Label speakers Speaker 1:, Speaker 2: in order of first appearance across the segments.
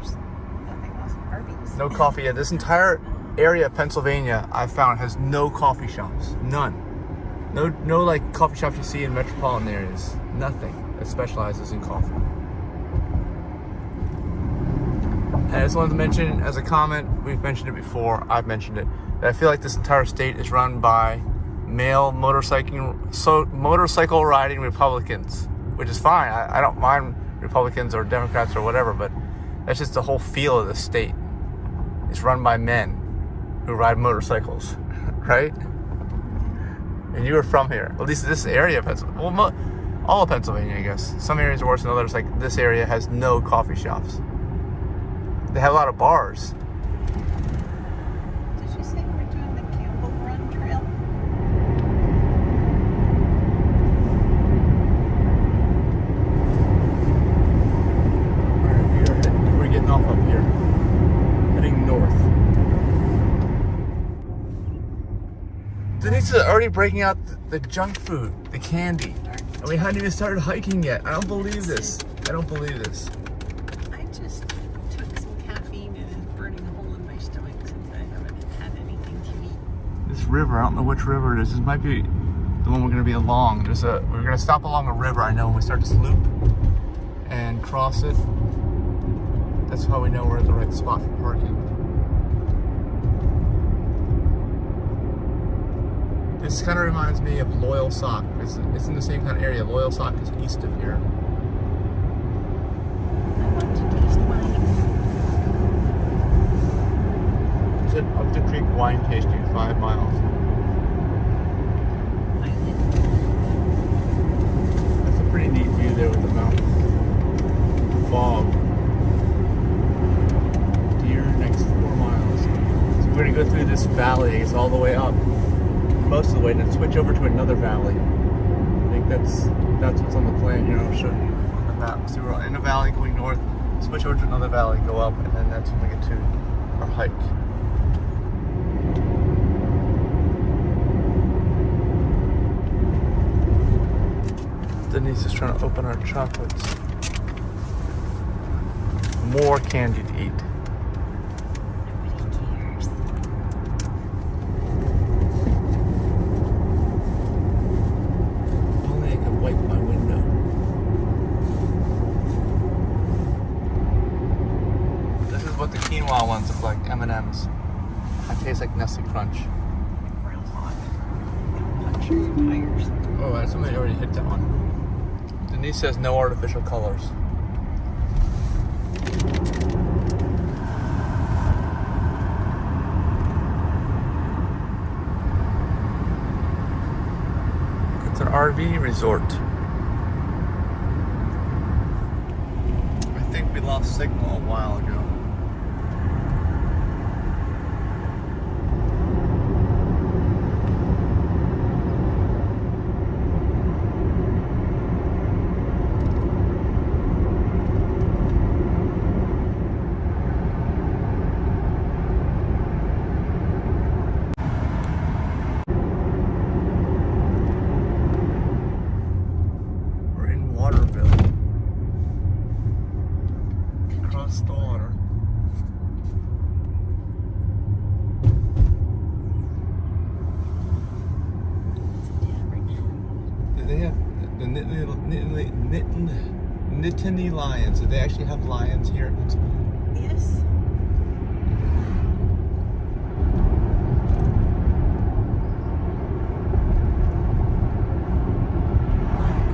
Speaker 1: there's nothing else. Arby's.
Speaker 2: No coffee. Yeah, this entire area of Pennsylvania I've found has no coffee shops. None. No like coffee shops you see in metropolitan areas. Nothing that specializes in coffee. And I just wanted to mention as a comment, we've mentioned it before, I've mentioned it, that I feel like this entire state is run by male motorcycle riding Republicans, which is fine. I don't mind Republicans or Democrats or whatever, but that's just the whole feel of the state. It's run by men who ride motorcycles, right? And you were from here, at least this area of Pennsylvania. Well, all of Pennsylvania, I guess. Some areas are worse than others. Like this area has no coffee shops. They have a lot of bars.
Speaker 1: Did you say we're doing the Campbell Run Trail?
Speaker 2: Alright, we're getting off up here. Heading north. Denise is already breaking out the junk food, the candy. And we hadn't even started hiking yet. I don't believe this. I don't believe this.
Speaker 1: I just took some caffeine and it's burning a hole in my stomach since I haven't had anything to eat.
Speaker 2: This river, I don't know which river it is. This might be the one we're going to be along. We're going to stop along a river, I know, when we start this loop and cross it. That's how we know we're at the right spot for parking. This kind of reminds me of Loyalsock. It's in the same kind of area. Loyalsock is east of here.
Speaker 1: I want to taste wine.
Speaker 2: It's an up the creek wine tasting, 5 miles. That's a pretty neat view there with the mountains. Fog. Deer next 4 miles. So we're gonna go through this valley. It's all the way up, most of the way, and then switch over to another valley. I think that's what's on the plan here. I'll show you on the map. So we're in a valley going north, switch over to another valley, go up, and then that's when we get to our hike. Denise is trying to open our chocolates. More candy to eat.
Speaker 1: Nobody cares.
Speaker 2: Only I could wipe my window. This is what the quinoa ones look like, M&Ms. It tastes like Nestle Crunch.
Speaker 1: Real hot. Puncture your tires.
Speaker 2: Oh, somebody already hit that one. Denise says no artificial colors. It's an RV resort. I think we lost signal a while ago. They have the Nittany lions. Do they actually have lions here in Pennsylvania?
Speaker 1: Yes.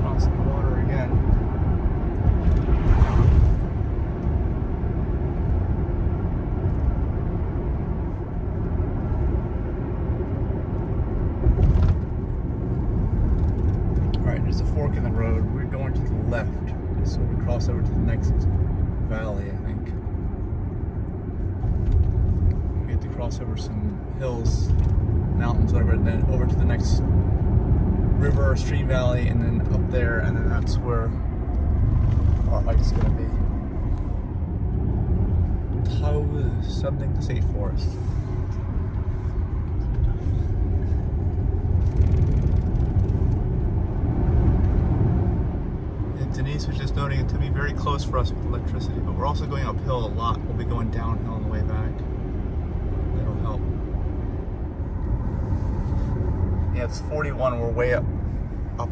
Speaker 2: Crossing the water again. There's a fork in the road. We're going to the left. So we cross over to the next valley, I think. We have to cross over some hills, mountains, whatever, and then over to the next river or stream valley, and then up there, and then that's where our hike's gonna be. Something to State Forest. Denise was just noting it to be very close for us with electricity, but we're also going uphill a lot. We'll be going downhill on the way back. That'll help. Yeah, it's 41. We're way up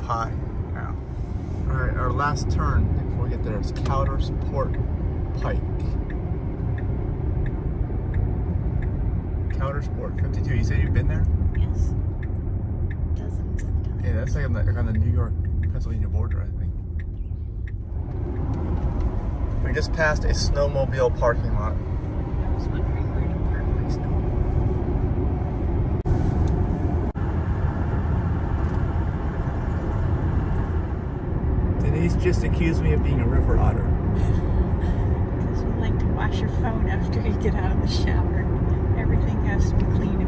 Speaker 2: high now. All right, our last turn before we get there is Cowder's Port Pike. Cowder's Port, 52. You said you've been there?
Speaker 1: Yes. Dozens of times.
Speaker 2: Yeah, that's like on the New York-Pennsylvania border, I think. We just passed a snowmobile parking lot.
Speaker 1: I was wondering where to park my snow.
Speaker 2: Denise just accused me of being a river otter.
Speaker 1: Because you like to wash your phone after you get out of the shower. Everything has to be clean.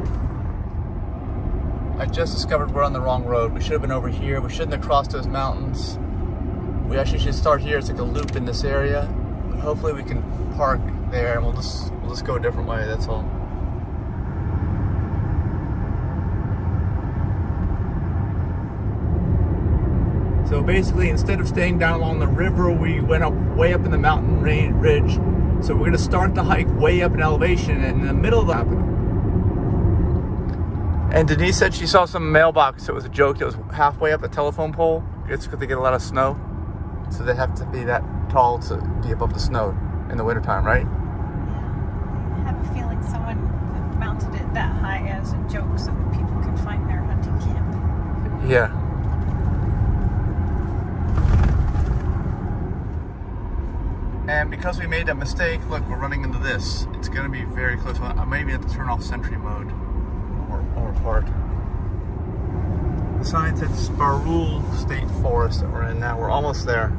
Speaker 2: I just discovered we're on the wrong road. We should have been over here. We shouldn't have crossed those mountains. We actually should start here. It's like a loop in this area. But hopefully we can park there and we'll just go a different way, that's all. So basically, instead of staying down along the river, we went up way up in the mountain ridge. So we're gonna start the hike way up in elevation, and in the middle of that. And Denise said she saw some mailbox. It was a joke that was halfway up a telephone pole. It's because they get a lot of snow. So they have to be that tall to be above the snow in the wintertime, right?
Speaker 1: Yeah. I have a feeling someone mounted it that high as a joke so that people could find their hunting camp.
Speaker 2: Yeah. And because we made that mistake, look, we're running into this. It's gonna be very close. I maybe have to turn off sentry mode or apart. The sign said Sparul State Forest that we're in now. We're almost there.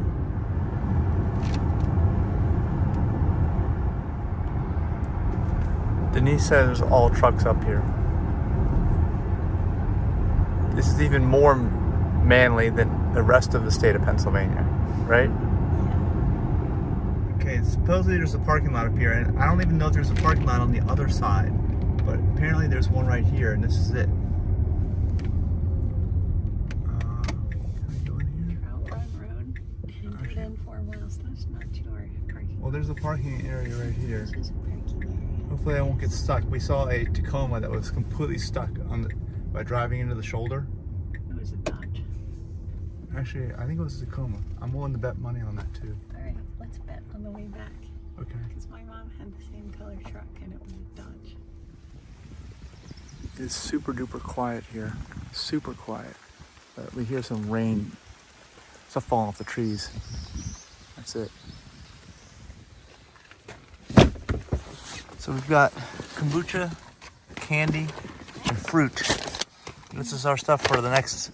Speaker 2: Denise says there's all trucks up here. This is even more manly than the rest of the state of Pennsylvania, right? Okay, supposedly there's a parking lot up here, and I don't even know if there's a parking lot on the other side, but apparently there's one right here, and this is it. Can I go in here?
Speaker 1: Trout Run Road, and then 4 miles. That's not your parking.
Speaker 2: Well, there's a parking area right here.
Speaker 1: This is a parking area.
Speaker 2: Hopefully I won't get stuck. We saw a Tacoma that was completely stuck by driving into the shoulder.
Speaker 1: It was a Dodge.
Speaker 2: Actually, I think it was a Tacoma. I'm willing to bet money on that too.
Speaker 1: All right, let's bet on the way back.
Speaker 2: Okay.
Speaker 1: Because my mom had the same color truck and it was a Dodge.
Speaker 2: It's super duper quiet here. Super quiet. But we hear some rain. Stuff falling off the trees. That's it. So we've got kombucha, candy, and fruit. This is our stuff for the next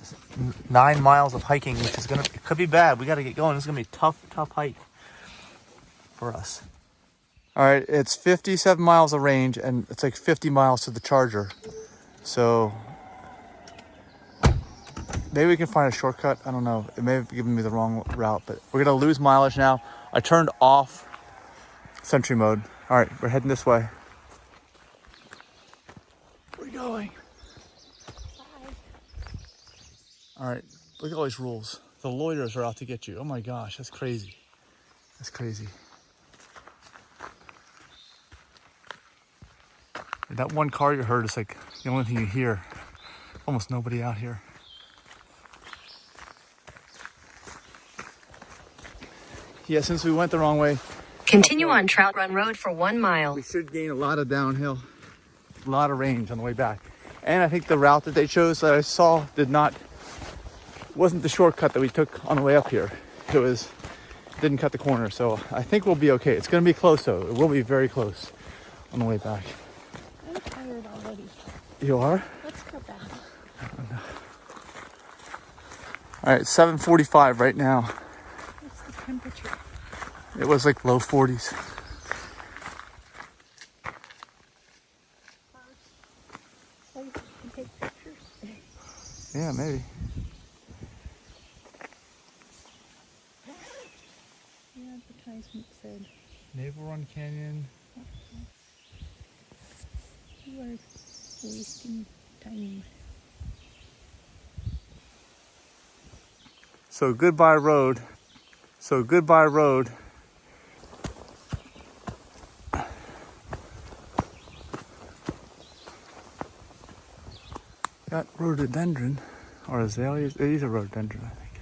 Speaker 2: 9 miles of hiking, which is it could be bad. We got to get going. This is gonna be a tough hike for us. All right, it's 57 miles of range, and it's like 50 miles to the charger. So maybe we can find a shortcut. I don't know. It may have given me the wrong route, but we're gonna lose mileage now. I turned off sentry mode. All right, we're heading this way. Where are we going?
Speaker 1: Bye.
Speaker 2: All right, look at all these rules. The loiterers are out to get you. Oh my gosh, that's crazy. That's crazy. And that one car you heard is like the only thing you hear. Almost nobody out here. Yeah, since we went the wrong way.
Speaker 3: Continue on Trout Run Road for 1 mile.
Speaker 2: We should gain a lot of downhill, a lot of range on the way back. And I think the route that they chose that I saw wasn't the shortcut that we took on the way up here. Didn't cut the corner, so I think we'll be okay. It's gonna be close though. It will be very close on the way back.
Speaker 1: I'm tired already.
Speaker 2: You are?
Speaker 1: Let's go back.
Speaker 2: All right, 7:45 right now.
Speaker 1: What's the temperature?
Speaker 2: It was like low 40s.
Speaker 1: So you can take pictures.
Speaker 2: Yeah, maybe.
Speaker 1: The advertisement said
Speaker 2: Naval Run Canyon.
Speaker 1: you are wasting time.
Speaker 2: So Goodbye Road So goodbye road. Got rhododendron or azaleas. These are rhododendron, I think.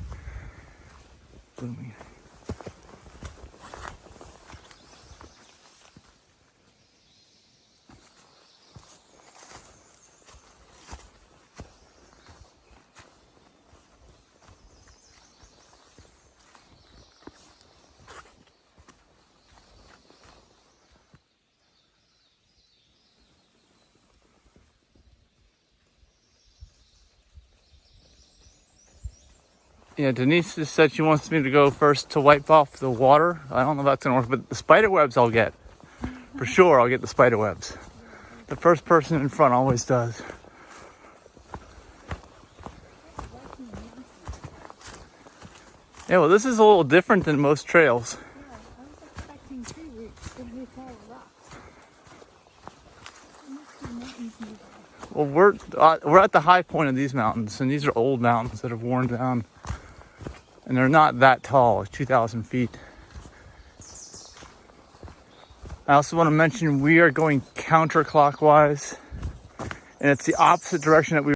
Speaker 2: Blooming. Yeah, Denise just said she wants me to go first to wipe off the water. I don't know if that's gonna work, but the spider webs I'll get. For sure, I'll get the spider webs. The first person in front always does. Yeah, well, this is a little different than most trails.
Speaker 1: Yeah, I was expecting 3 weeks, but it's all rocks. There must be mountains nearby.
Speaker 2: Well, we're at the high point of these mountains, and these are old mountains that have worn down, and they're not that tall, 2,000 feet. I also want to mention we are going counterclockwise, and it's the opposite direction that we